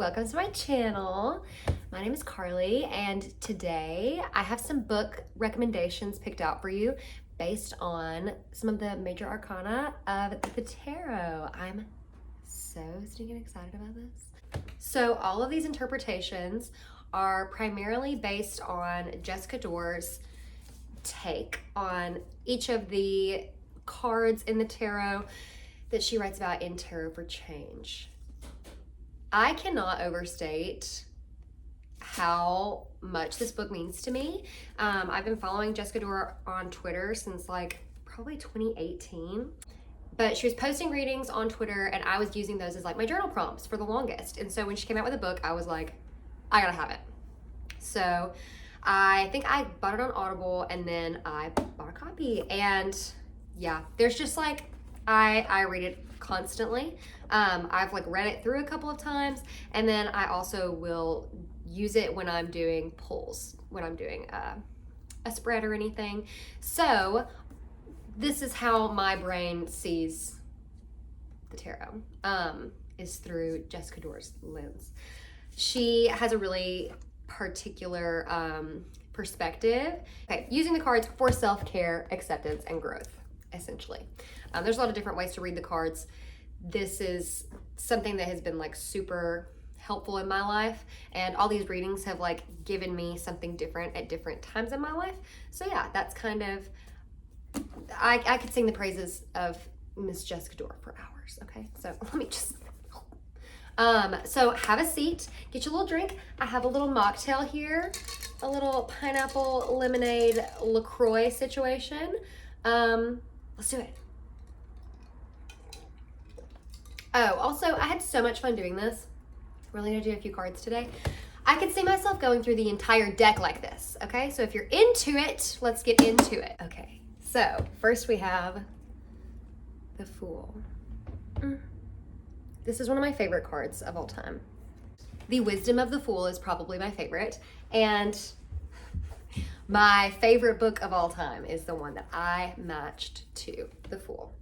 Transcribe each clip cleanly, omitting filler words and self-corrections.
welcome to my channel. My name is Carly, and today I have some book recommendations picked out for you based on some of the major arcana of the tarot. I'm so stinking excited about this. So all of these interpretations are primarily based on Jessica Dore's take on each of the cards in the tarot that she writes about in Tarot for Change. I cannot overstate how much this book means to me. I've been following Jessica Dore on Twitter since probably 2018. But she was posting readings on Twitter and I was using those as my journal prompts for the longest. And so when she came out with a book, I was like, I gotta have it. So I think I bought it on Audible and then I bought a copy. And yeah, there's just I read it constantly. I've read it through a couple of times, and then I also will use it when I'm doing pulls, when I'm doing a spread or anything. So this is how my brain sees the tarot, is through Jessica Dore's lens. She has a really particular perspective. Okay, using the cards for self-care, acceptance, and growth, essentially. There's a lot of different ways to read the cards. This is something that has been super helpful in my life, and all these readings have given me something different at different times in my life. So yeah, that's kind of, I could sing the praises of Miss Jessica Dore for hours. Okay, so let me just so have a seat, get your little drink. I have a little mocktail here, a little pineapple lemonade LaCroix situation. Let's do it. Oh, also, I had so much fun doing this. We're only gonna do a few cards today. I could see myself going through the entire deck like this, okay? So if you're into it, let's get into it. Okay, so first we have the Fool. This is one of my favorite cards of all time. The Wisdom of the Fool is probably my favorite, and my favorite book of all time is the one that I matched to the Fool.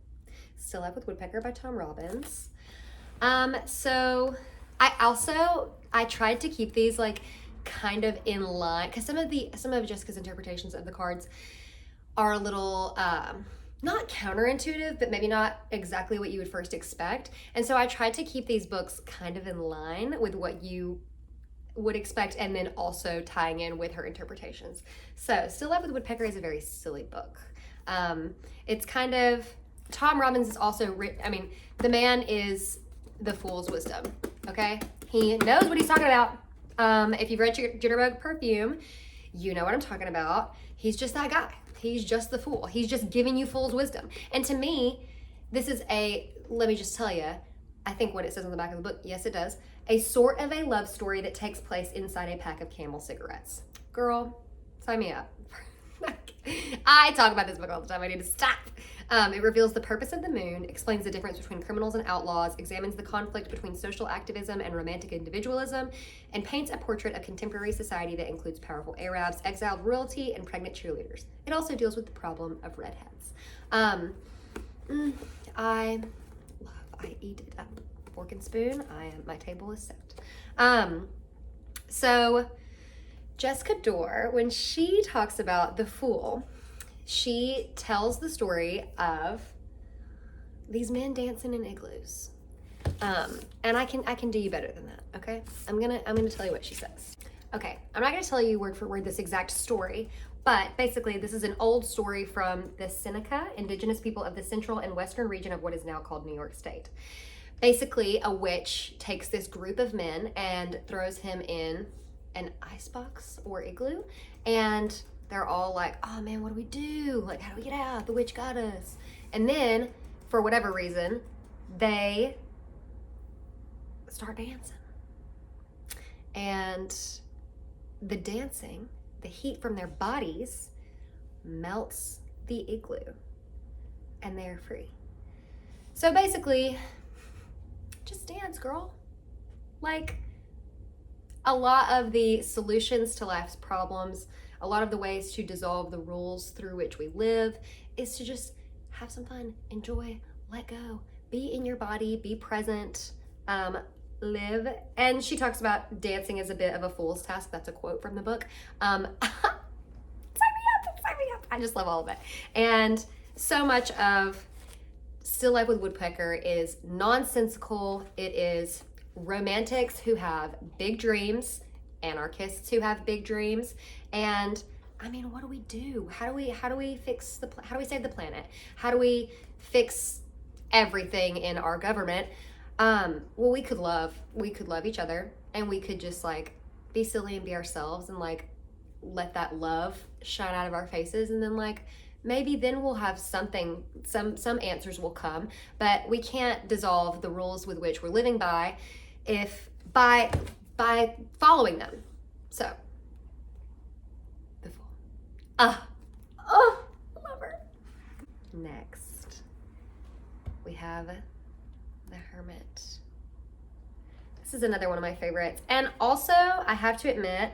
Still Life with Woodpecker by Tom Robbins. So I tried to keep these kind of in line, because some of Jessica's interpretations of the cards are a little not counterintuitive, but maybe not exactly what you would first expect. And so I tried to keep these books kind of in line with what you would expect, and then also tying in with her interpretations. So Still Life with Woodpecker is a very silly book. It's kind of, Tom Robbins is also the man is the Fool's wisdom, okay? He knows what he's talking about. If you've read Jitterbug Perfume, you know what I'm talking about. He's just that guy. He's just the Fool. He's just giving you Fool's wisdom. And to me, this is let me just tell you, I think what it says on the back of the book, yes it does, a sort of a love story that takes place inside a pack of Camel cigarettes. Girl, sign me up. I talk about this book all the time. I need to stop. It reveals the purpose of the moon, explains the difference between criminals and outlaws, examines the conflict between social activism and romantic individualism, and paints a portrait of contemporary society that includes powerful Arabs, exiled royalty, and pregnant cheerleaders. It also deals with the problem of redheads. I eat it up. Fork and spoon. My table is set. So Jessica Dore, when she talks about the Fool, she tells the story of these men dancing in igloos. And I can do you better than that, okay? I'm gonna tell you what she says. Okay, I'm not gonna tell you word for word this exact story, but basically this is an old story from the Seneca, indigenous people of the central and western region of what is now called New York State. Basically, a witch takes this group of men and throws him in an icebox or igloo, and they're all like, oh man, what do we do? How do we get out? The witch got us. And then, for whatever reason, they start dancing. And the dancing, the heat from their bodies, melts the igloo. And they're free. So basically, just dance, girl. A lot of the solutions to life's problems, a lot of the ways to dissolve the rules through which we live, is to just have some fun, enjoy, let go, be in your body, be present. live. And she talks about dancing is a bit of a fool's task. That's a quote from the book. Sign me up. I just love all of it. And so much of Still Life with Woodpecker is nonsensical. It is romantics who have big dreams, anarchists who have big dreams, and I mean, what do we do? How do we fix how do we save the planet? How do we fix everything in our government? Well, we could love each other, and we could just like be silly and be ourselves, and like let that love shine out of our faces, and then like maybe then we'll have something, some answers will come. But we can't dissolve the rules with which we're living by by following them. So the Fool. Love her. Next, we have the Hermit. This is another one of my favorites. And also, I have to admit,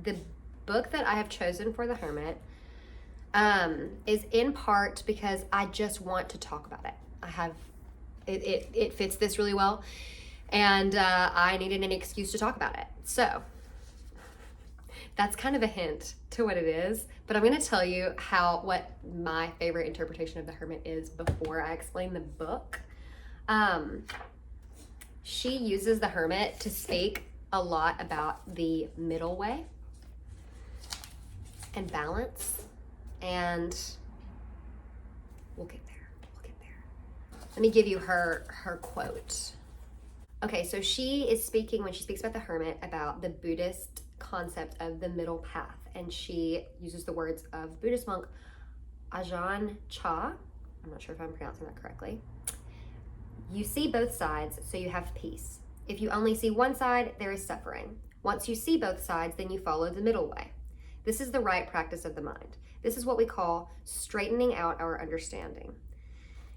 the book that I have chosen for the Hermit is in part because I just want to talk about it. It fits this really well, and I needed an excuse to talk about it. So that's kind of a hint to what it is, but I'm going to tell you what my favorite interpretation of the Hermit is before I explain the book. She uses the Hermit to speak a lot about the middle way and balance, and we'll get there. Let me give you her quote. Okay, so she is speaking, when she speaks about the Hermit, about the Buddhist concept of the middle path, and she uses the words of Buddhist monk Ajahn Chah. I'm not sure if I'm pronouncing that correctly. You see both sides, so you have peace. If you only see one side, there is suffering. Once you see both sides, then you follow the middle way. This is the right practice of the mind. This is what we call straightening out our understanding.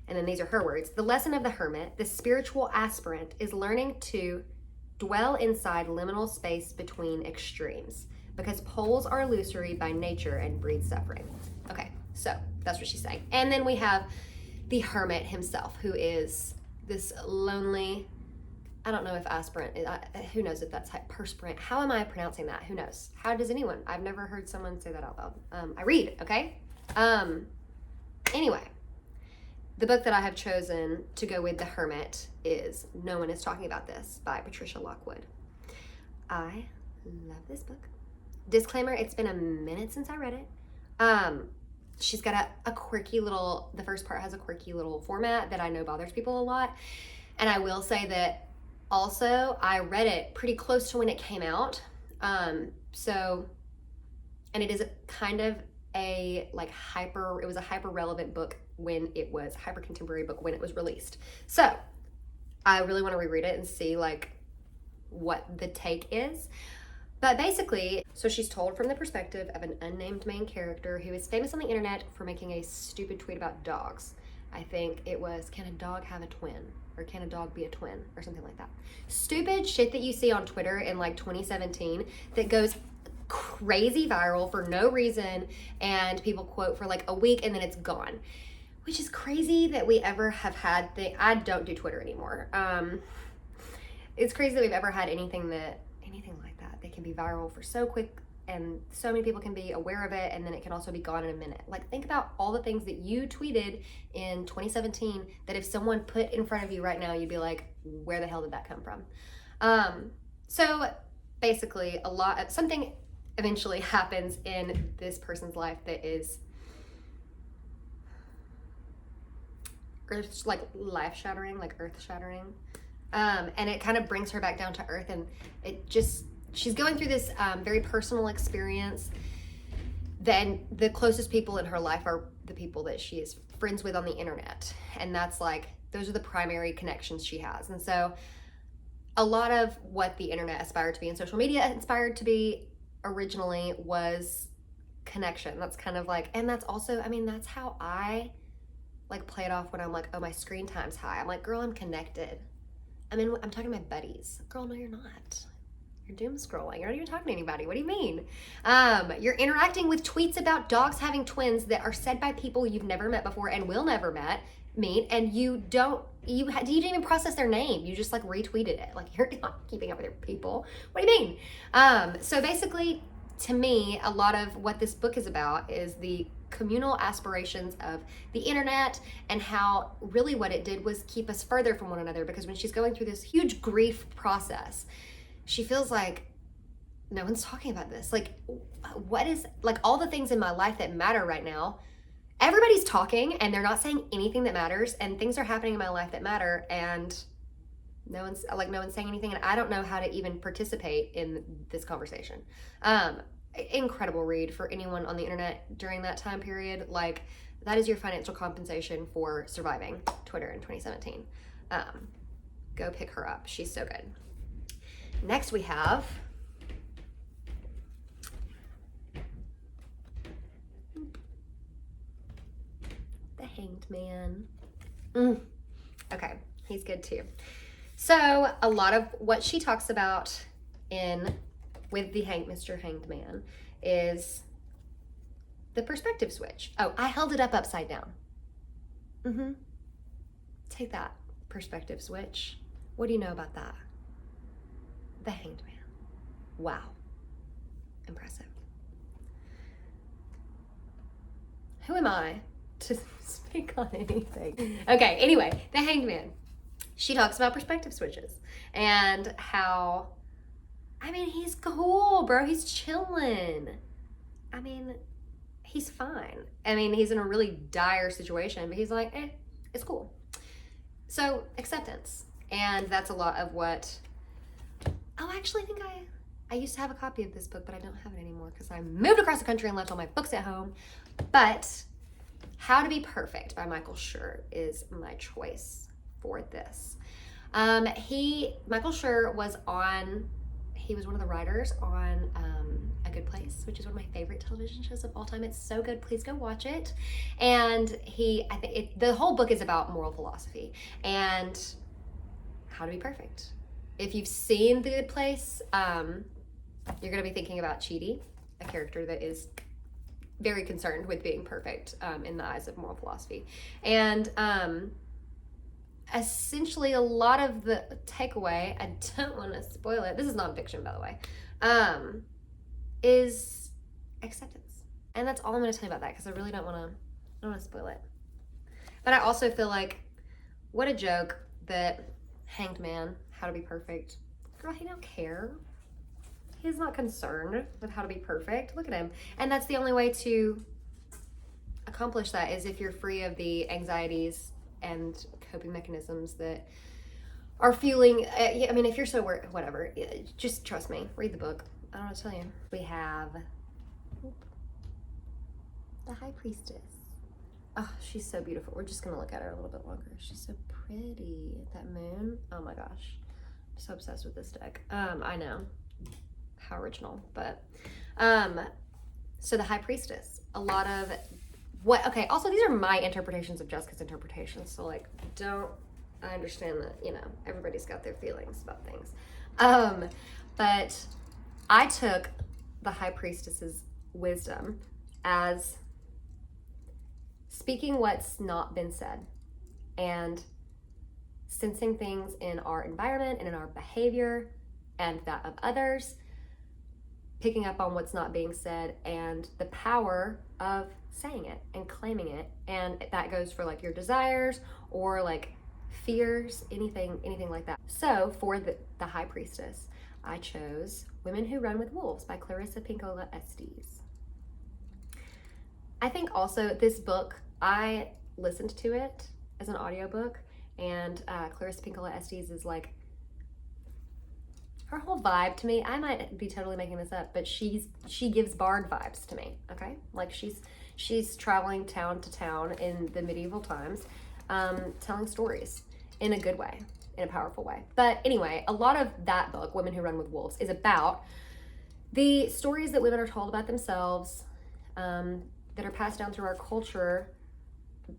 And then these are her words. The lesson of the Hermit, the spiritual aspirant, is learning to dwell inside liminal space between extremes, because poles are illusory by nature and breed suffering. Okay, so that's what she's saying. And then we have the Hermit himself, who is this lonely, I don't know if aspirant, who knows if that's perspirant. How am I pronouncing that? Who knows? How does anyone? I've never heard someone say that out loud. I read, okay? Anyway, the book that I have chosen to go with the Hermit is No One Is Talking About This by Patricia Lockwood. I love this book. Disclaimer, it's been a minute since I read it. She's got a quirky little, the first part has a quirky little format that I know bothers people a lot. And I will say that also I read it pretty close to when it came out. And it is kind of a it was a hyper relevant book when it was, hyper contemporary book when it was released. So I really want to reread it and see what the take is. But basically, so she's told from the perspective of an unnamed main character who is famous on the internet for making a stupid tweet about dogs. I think it was, can a dog have a twin? Or can a dog be a twin? Or something like that. Stupid shit that you see on Twitter in 2017 that goes crazy viral for no reason, and people quote for a week and then it's gone. Which is crazy that we ever have had I don't do Twitter anymore. It's crazy that we've ever had anything like that. They can be viral for so quick, and so many people can be aware of it, and then it can also be gone in a minute. Think about all the things that you tweeted in 2017 that if someone put in front of you right now, you'd be like, where the hell did that come from? So basically something eventually happens in this person's life that is life shattering, earth shattering. And it kind of brings her back down to earth, and she's going through this very personal experience. Then the closest people in her life are the people that she is friends with on the internet. And that's those are the primary connections she has. And so a lot of what the internet aspired to be and social media inspired to be originally was connection. That's kind of and that's also, that's how I play it off when I'm oh, my screen time's high. I'm girl, I'm connected. I'm talking to my buddies. Girl, no, you're not. You're doom scrolling. You're not even talking to anybody. What do you mean? You're interacting with tweets about dogs having twins that are said by people you've never met before and will never meet, and you didn't even process their name. You just like retweeted it. Like, you're not keeping up with your people. What do you mean? So basically, to me, a lot of what this book is about is the communal aspirations of the internet, and how really what it did was keep us further from one another, because when she's going through this huge grief process, she feels like no one's talking about this. Like, what is, like, all the things in my life that matter right now, everybody's talking and they're not saying anything that matters, and things are happening in my life that matter, and no one's saying anything, and I don't know how to even participate in this conversation. Incredible read for anyone on the internet during that time period. Like, that is your financial compensation for surviving Twitter in 2017. Go pick her up. She's so good. Next we have The Hanged Man. Okay, he's good too. So a lot of what she talks about with the Mr. Hanged Man is the perspective switch. Oh, I held it up upside down. Take that, perspective switch. What do you know about that? The Hanged Man. Wow. Impressive. Who am I to speak on anything? Okay, anyway, The Hanged Man. She talks about perspective switches and how, I mean, he's cool, bro. He's chilling. I mean, he's fine. I mean, he's in a really dire situation, but he's like, it's cool. So, acceptance. And that's a lot of what, I actually think I used to have a copy of this book, but I don't have it anymore because I moved across the country and left all my books at home. But How to Be Perfect by Michael Schur is my choice for this. Michael Schur was one of the writers on A Good Place, which is one of my favorite television shows of all time. It's so good. Please go watch it. And the whole book is about moral philosophy and how to be perfect. If you've seen The Good Place, you're going to be thinking about Chidi, a character that is very concerned with being perfect in the eyes of moral philosophy. And essentially, a lot of the takeaway, I don't want to spoil it, this is nonfiction, by the way, is acceptance. And that's all I'm going to tell you about that, because I really don't want to spoil it. But I also feel like, what a joke that Hanged Man, How to Be Perfect, girl, he don't care. He's not concerned with how to be perfect. Look at him. And that's the only way to accomplish that, is if you're free of the anxieties and coping mechanisms that are fueling. I mean, if you're so worried, whatever, just trust me, read the book. I don't know what to tell you. We have the High Priestess. Oh, she's so beautiful. We're just gonna look at her a little bit longer. She's so pretty. That moon. Oh my gosh. I'm so obsessed with this deck. I know. How original, but so the High Priestess, a lot of okay, also these are my interpretations of Jessica's interpretations, so like, I understand that, everybody's got their feelings about things, but I took the High Priestess's wisdom as speaking what's not been said and sensing things in our environment and in our behavior and that of others, picking up on what's not being said, and the power of saying it and claiming it. And that goes for like your desires or like fears, anything like that. So for the High Priestess, I chose Women Who Run with Wolves by Clarissa Pinkola Estes. I think also this book, I listened to it as an audiobook, and Clarissa Pinkola Estes is like, her whole vibe to me, I might be totally making this up, but she gives bard vibes to me, okay? Like she's traveling town to town in the medieval times, telling stories in a good way, in a powerful way. But anyway, a lot of that book, Women Who Run with Wolves, is about the stories that women are told about themselves, that are passed down through our culture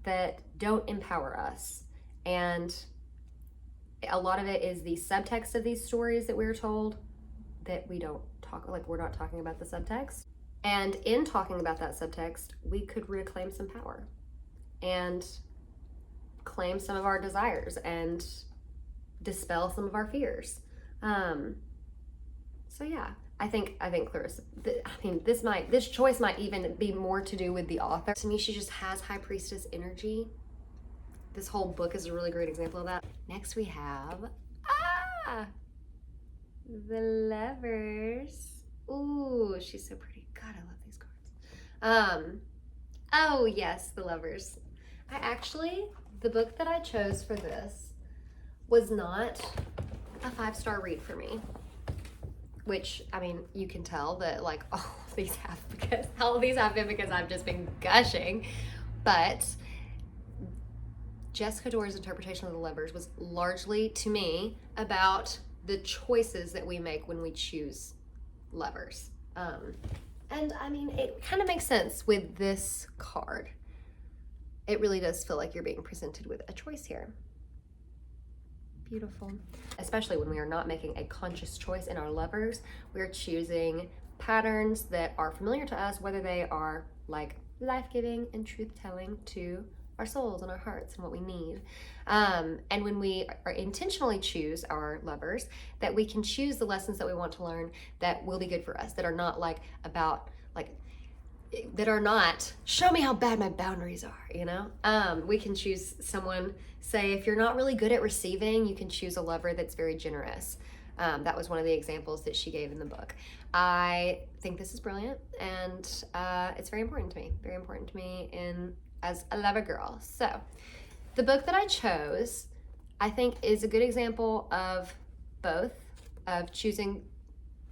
that don't empower us. And a lot of it is the subtext of these stories that we're told that we don't talk, like we're not talking about the subtext. And in talking about that subtext, we could reclaim some power. And claim some of our desires and dispel some of our fears. So yeah, I think Clarissa, this choice might even be more to do with the author. To me, she just has High Priestess energy. This whole book is a really great example of that. Next we have, the Lovers. Ooh, she's so pretty. God, I love these cards. Oh yes, the Lovers. The book that I chose for this was not a 5-star read for me. Which, I mean, you can tell that like all of these have been because I've just been gushing. But Jessica Dore's interpretation of the Lovers was largely, to me, about the choices that we make when we choose lovers. And I mean, it kind of makes sense with this card. It really does feel like you're being presented with a choice here. Beautiful. Especially when we are not making a conscious choice in our lovers, we're choosing patterns that are familiar to us, whether they are like life-giving and truth-telling to our souls and our hearts and what we need. And when we are intentionally choose our lovers, that we can choose the lessons that we want to learn that will be good for us, that are not that are not, show me how bad my boundaries are, you know? We can choose someone, say, if you're not really good at receiving, you can choose a lover that's very generous. That was one of the examples that she gave in the book. I think this is brilliant, and it's very important to me as a lover girl. So the book that I chose, I think, is a good example of both, of choosing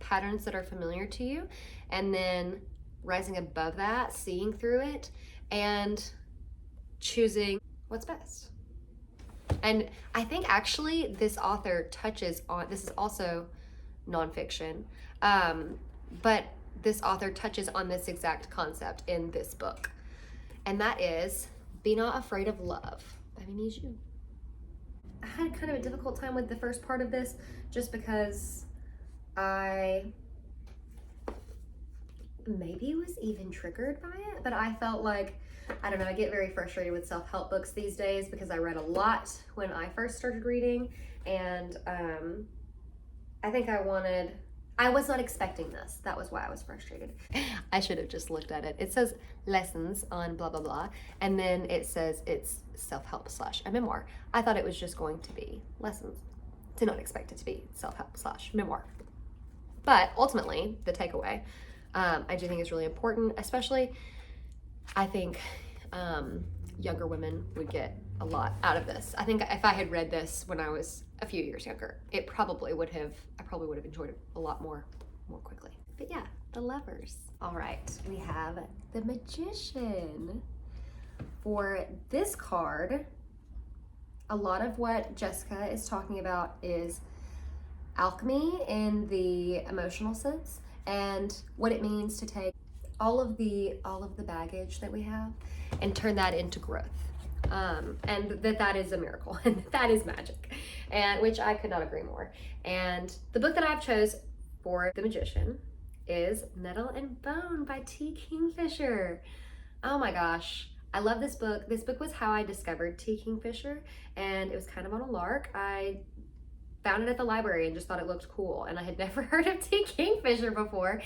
patterns that are familiar to you, and then rising above that, seeing through it, and choosing what's best. And I think actually this author touches on, this is also nonfiction, but this author touches on this exact concept in this book. And that is, be not afraid of love by Miniju. I had kind of a difficult time with the first part of this just because I maybe was even triggered by it, but I felt like, I don't know, I get very frustrated with self-help books these days because I read a lot when I first started reading, and I think I was not expecting this. That was why I was frustrated. I should have just looked at it. It says lessons on blah, blah, blah, and then it says it's self-help / a memoir. I thought it was just going to be lessons. Did not expect it to be self-help / memoir. But ultimately, the takeaway, I do think is really important, especially I think younger women would get a lot out of this. I think if I had read this when I was a few years younger, I probably would have enjoyed it a lot more quickly. But yeah, the Lovers. All right, we have the Magician. For this card, a lot of what Jessica is talking about is alchemy in the emotional sense, and what it means to take all of the baggage that we have and turn that into growth. And that is a miracle and that is magic, and which I could not agree more. And the book that I've chose for the Magician is Nettle and Bone by T. Kingfisher. Oh my gosh, I love this book. This book was how I discovered T. Kingfisher, and it was kind of on a lark. I found it at the library and just thought it looked cool, and I had never heard of T. Kingfisher before,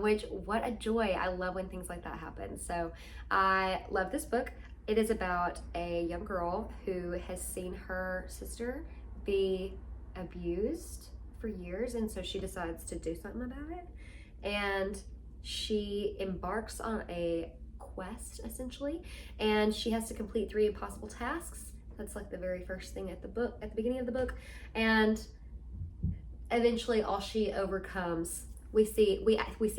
which, what a joy. I love when things like that happen. So I love this book. It is about a young girl who has seen her sister be abused for years, and so she decides to do something about it, and she embarks on a quest, essentially, and she has to complete 3 impossible tasks. That's like the very first thing at the beginning of the book, and eventually all she overcomes, we see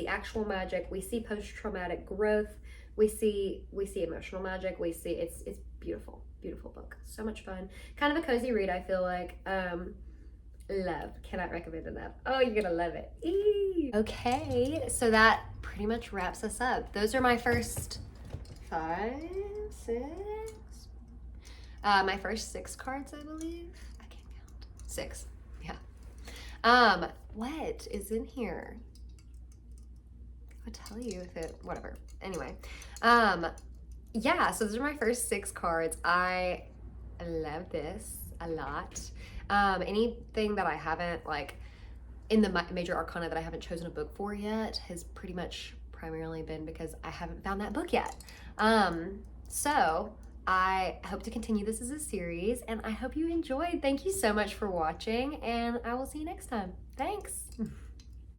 actual magic, we see post-traumatic growth, we see emotional magic, we see it's beautiful book, so much fun, kind of a cozy read. I feel like love, cannot recommend enough. Oh, you're gonna love it. Eee. Okay, so that pretty much wraps us up. Those are my first 5, 6. My first 6 cards, I believe. I can't count. 6, yeah. What is in here? I'll tell you if it, whatever. Anyway, yeah, so those are my first 6 cards. I I love this a lot. Anything that I haven't, like, in the major arcana that I haven't chosen a book for yet has pretty much primarily been because I haven't found that book yet. So I hope to continue this as a series, and I hope you enjoyed. Thank you so much for watching, and I will see you next time. Thanks.